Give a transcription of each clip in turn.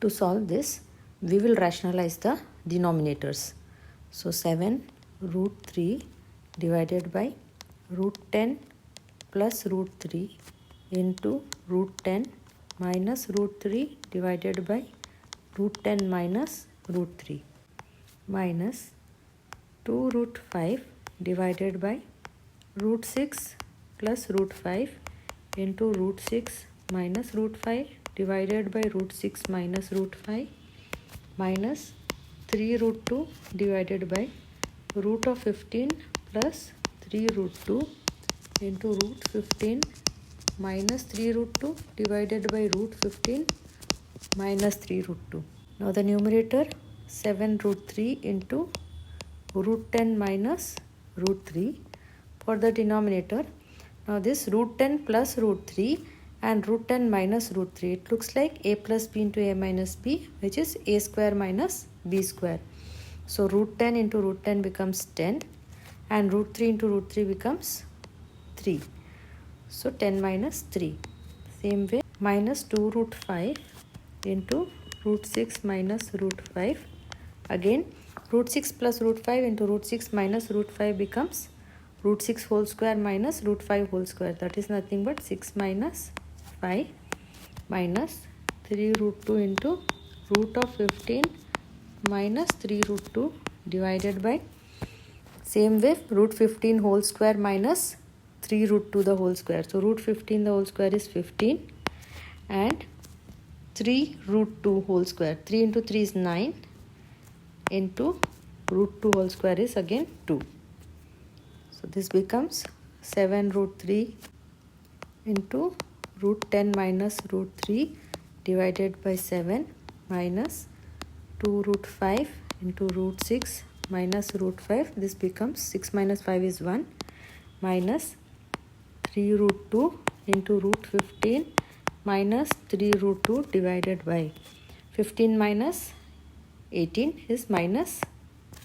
To solve this, we will rationalize the denominators. So 7 root 3 divided by root 10 plus root 3 into root 10 minus root 3 divided by root 10 minus root 3 minus 2 root 5 divided by root 6 plus root 5 into root 6 minus root 5 divided by root 6 minus root 5 minus 3 root 2 divided by root of 15 plus 3 root 2 into root 15 minus 3 root 2 divided by root 15 minus 3 root 2. Now the numerator 7 root 3 into root 10 minus root 3. For the denominator, now this root 10 plus root 3 and root 10 minus root 3, it looks like a plus b into a minus b, which is a square minus b square. So root 10 into root 10 becomes 10 and root 3 into root 3 becomes 3. So 10 minus 3. Same way, minus 2 root 5 into root 6 minus root 5. Again, root 6 plus root 5 into root 6 minus root 5 becomes root 6 whole square minus root 5 whole square. That is nothing but 6 minus 5 minus 3 root 2 into root of 15 minus 3 root 2 divided by same way root 15 whole square minus 3 root 2 the whole square. So root 15 the whole square is 15 and 3 root 2 whole square. 3 into 3 is 9 into root 2 whole square is again 2. So this becomes 7 root 3 into root 10 minus root 3 divided by 7 minus 2 root 5 into root 6 minus root 5. This becomes 6 minus 5 is 1 minus 3 root 2 into root 15 minus 3 root 2 divided by 15 minus 18 is minus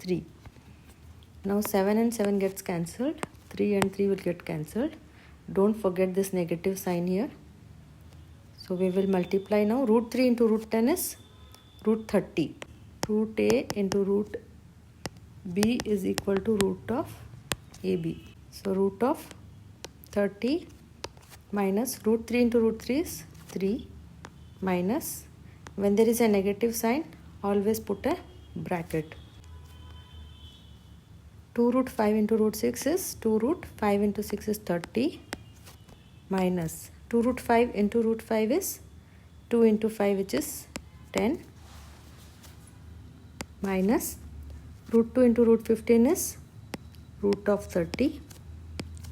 3. Now 7 and 7 gets cancelled. 3 and 3 will get cancelled. Don't forget this negative sign here. So we will multiply now. Root 3 into root 10 is root 30. Root a into root b is equal to root of ab. So root of 30 minus root 3 into root 3 is 3 minus, when there is a negative sign, always put a bracket. 2 root 5 into root 6 is 2 root 5 into 6 is 30 minus 2 root 5 into root 5 is 2 into 5 which is 10 minus root 2 into root 15 is root of 30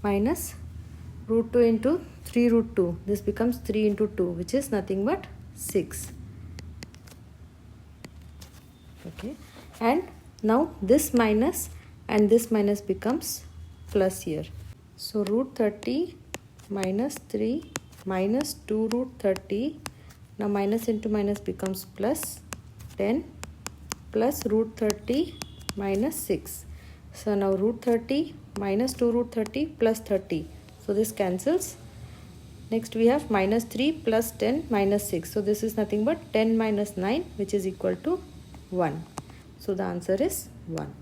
minus root 2 into 3 root 2. This becomes 3 into 2 which is nothing but 6. Okay, and now this minus and this minus becomes plus here. So root 30 minus 3 minus 2 root 30. Now minus into minus becomes plus 10 plus root 30 minus 6. So now root 30 minus 2 root 30 plus 30. So this cancels. Next we have minus 3 plus 10 minus 6. So this is nothing but 10 minus 9 which is equal to 1. So the answer is 1.